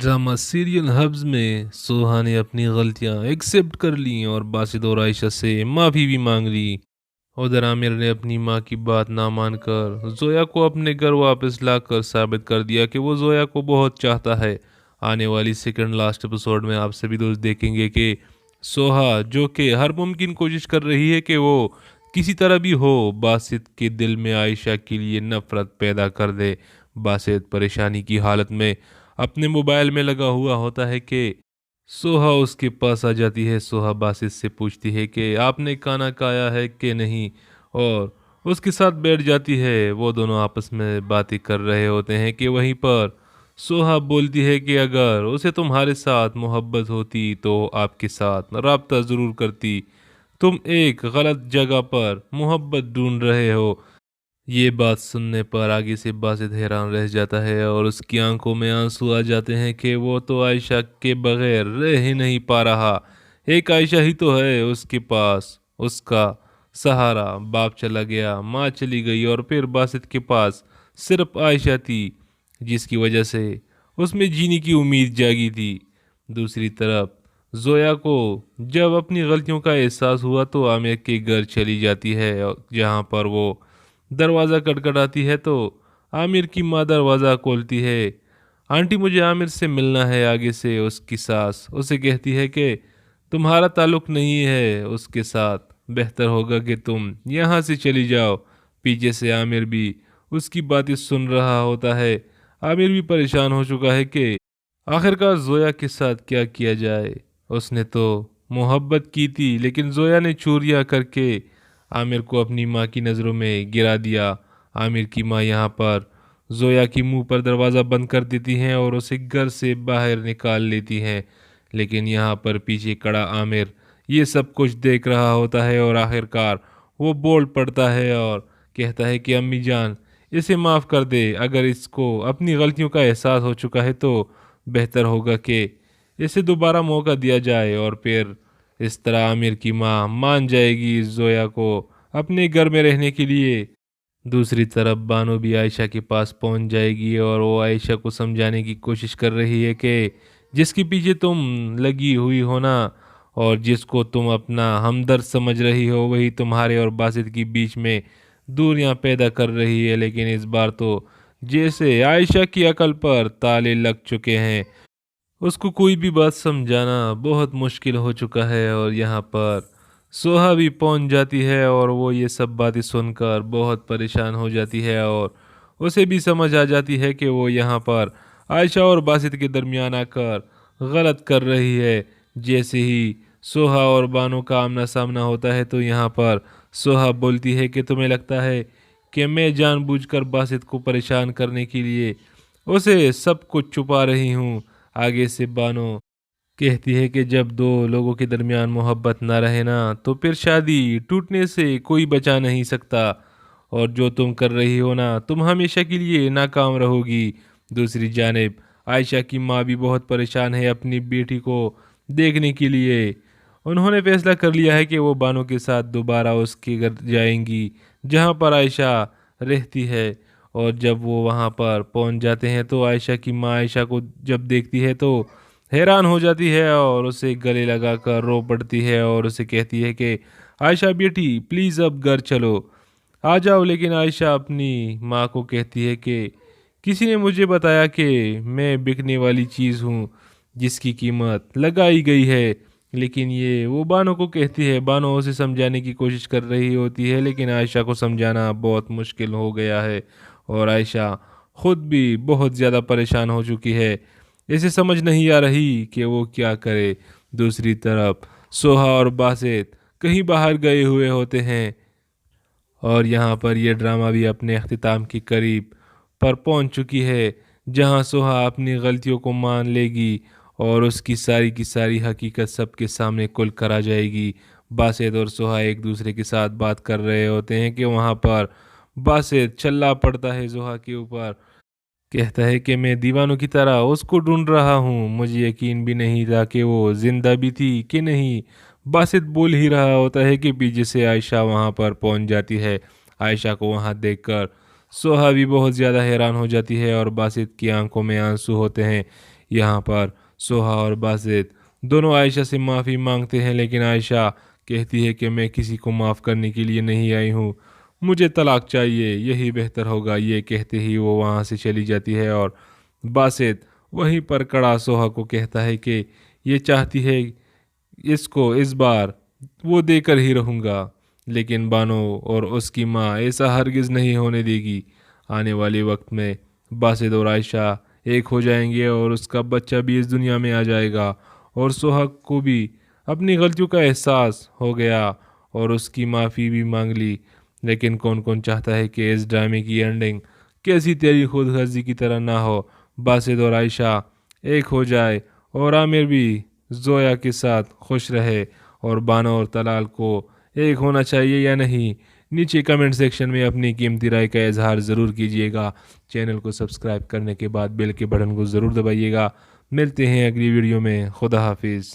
Drama serial hubs में सोहा ने अपनी गलतियां एक्सेप्ट कर ली और बासित और आयशा से माफ़ी भी मांग ली। उधर आमिर ने अपनी मां की बात ना मानकर जोया को अपने घर वापस लाकर साबित कर दिया कि वो जोया को बहुत चाहता है। आने वाली सेकंड लास्ट एपिसोड में आप सभी दोस्त देखेंगे कि सोहा जो कि हर मुमकिन कोशिश कर रही है कि वो किसी तरह भी हो बासित के दिल में आयशा के लिए नफरत पैदा कर दे। बासित परेशानी की हालत में अपने मोबाइल में लगा हुआ होता है कि सोहा उसके पास आ जाती है। सोहा बासित से पूछती है कि आपने खाना खाया है कि नहीं, और उसके साथ बैठ जाती है। वो दोनों आपस में बातें कर रहे होते हैं कि वहीं पर सोहा बोलती है कि अगर उसे तुम्हारे साथ मोहब्बत होती तो आपके साथ राब्ता ज़रूर करती। तुम एक गलत जगह पर मोहब्बत ढूंढ रहे हो। ये बात सुनने पर आगे से बासित हैरान रह जाता है और उसकी आंखों में आंसू आ जाते हैं कि वो तो आयशा के बगैर रह ही नहीं पा रहा। एक आयशा ही तो है उसके पास, उसका सहारा। बाप चला गया, माँ चली गई और फिर बासित के पास सिर्फ आयशा थी, जिसकी वजह से उसमें जीने की उम्मीद जागी थी। दूसरी तरफ जोया को जब अपनी गलतियों का एहसास हुआ तो आमिर के घर चली जाती है, जहाँ पर वो दरवाज़ा खटखटाती है तो आमिर की माँ दरवाज़ा खोलती है। आंटी, मुझे आमिर से मिलना है। आगे से उसकी सास उसे कहती है कि तुम्हारा ताल्लुक नहीं है उसके साथ, बेहतर होगा कि तुम यहाँ से चली जाओ। पीछे से आमिर भी उसकी बातें सुन रहा होता है। आमिर भी परेशान हो चुका है कि आखिरकार जोया के साथ क्या किया जाए। उसने तो मोहब्बत की थी, लेकिन जोया ने चोरियां करके आमिर को अपनी माँ की नज़रों में गिरा दिया। आमिर की माँ यहाँ पर जोया की मुंह पर दरवाज़ा बंद कर देती हैं और उसे घर से बाहर निकाल लेती हैं। लेकिन यहाँ पर पीछे खड़ा आमिर ये सब कुछ देख रहा होता है और आखिरकार वो बोल पड़ता है और कहता है कि अम्मी जान, इसे माफ़ कर दे। अगर इसको अपनी गलतियों का एहसास हो चुका है तो बेहतर होगा कि इसे दोबारा मौका दिया जाए और फिर इस तरह आमिर की माँ मान जाएगी जोया को अपने घर में रहने के लिए। दूसरी तरफ बानो भी आयशा के पास पहुंच जाएगी और वो आयशा को समझाने की कोशिश कर रही है कि जिसके पीछे तुम लगी हुई हो ना, और जिसको तुम अपना हमदर्द समझ रही हो, वही तुम्हारे और बासित के बीच में दूरियां पैदा कर रही है। लेकिन इस बार तो जैसे आयशा की अकल पर ताले लग चुके हैं, उसको कोई भी बात समझाना बहुत मुश्किल हो चुका है। और यहाँ पर सोहा भी पहुंच जाती है और वो ये सब बातें सुनकर बहुत परेशान हो जाती है और उसे भी समझ आ जाती है कि वो यहाँ पर आयशा और बासित के दरमियान आकर गलत कर रही है। जैसे ही सोहा और बानो का आमना सामना होता है तो यहाँ पर सोहा बोलती है कि तुम्हें लगता है कि मैं जानबूझकर बासित को परेशान करने के लिए उसे सब कुछ छुपा रही हूँ। आगे से बानो कहती है कि जब दो लोगों के दरमियान मोहब्बत ना रहे ना, तो फिर शादी टूटने से कोई बचा नहीं सकता। और जो तुम कर रही हो ना, तुम हमेशा के लिए नाकाम रहोगी। दूसरी जानिब आयशा की माँ भी बहुत परेशान है अपनी बेटी को देखने के लिए। उन्होंने फैसला कर लिया है कि वो बानो के साथ दोबारा उसके घर जाएंगी जहाँ पर आयशा रहती है। और जब वो वहाँ पर पहुँच जाते हैं तो आयशा की माँ आयशा को जब देखती है तो हैरान हो जाती है और उसे गले लगाकर रो पड़ती है और उसे कहती है कि आयशा बेटी, प्लीज़ अब घर चलो, आ जाओ। लेकिन आयशा अपनी माँ को कहती है कि किसी ने मुझे बताया कि मैं बिकने वाली चीज़ हूँ जिसकी कीमत लगाई गई है। लेकिन ये वो बानो को कहती है। बानो उसे समझाने की कोशिश कर रही होती है, लेकिन आयशा को समझाना बहुत मुश्किल हो गया है और आयशा खुद भी बहुत ज़्यादा परेशान हो चुकी है। इसे समझ नहीं आ रही कि वो क्या करे। दूसरी तरफ सोहा और बासित कहीं बाहर गए हुए होते हैं और यहाँ पर यह ड्रामा भी अपने अख्तिताम के करीब पर पहुँच चुकी है, जहाँ सोहा अपनी गलतियों को मान लेगी और उसकी सारी की सारी हकीकत सबके सामने खुल कर आ जाएगी। बासित और सोहा एक दूसरे के साथ बात कर रहे होते हैं कि वहाँ पर बासित चिल्ला पड़ता है सोहा के ऊपर, कहता है कि मैं दीवानों की तरह उसको ढूंढ रहा हूँ, मुझे यकीन भी नहीं था कि वो जिंदा भी थी कि नहीं। बासित बोल ही रहा होता है कि पीछे से आयशा वहाँ पर पहुँच जाती है। आयशा को वहाँ देखकर सोहा भी बहुत ज़्यादा हैरान हो जाती है और बासित की आंखों में आंसू होते हैं। यहाँ पर सोहा और बासित दोनों आयशा से माफ़ी मांगते हैं, लेकिन आयशा कहती है कि मैं किसी को माफ़ करने के लिए नहीं आई हूँ, मुझे तलाक चाहिए, यही बेहतर होगा। ये कहते ही वो वहाँ से चली जाती है और बासित वहीं पर खड़ा सोहा को कहता है कि ये चाहती है इसको इस बार वो देकर ही रहूँगा, लेकिन बानो और उसकी माँ ऐसा हरगिज़ नहीं होने देगी। आने वाले वक्त में बासित और आयशा एक हो जाएंगे और उसका बच्चा भी इस दुनिया में आ जाएगा और सोहाग को भी अपनी गलतियों का एहसास हो गया और उसकी माफ़ी भी मांग ली। लेकिन कौन कौन चाहता है कि इस ड्रामे की एंडिंग कैसी तेरी खुद गर्जी की तरह ना हो, बासित और आयशा एक हो जाए और आमिर भी जोया के साथ खुश रहे और बानो और तलाल को एक होना चाहिए या नहीं। नीचे कमेंट सेक्शन में अपनी कीमती राय का इजहार ज़रूर कीजिएगा। चैनल को सब्सक्राइब करने के बाद बेल के बटन को ज़रूर दबाइएगा। मिलते हैं अगली वीडियो में। खुदा हाफिज़।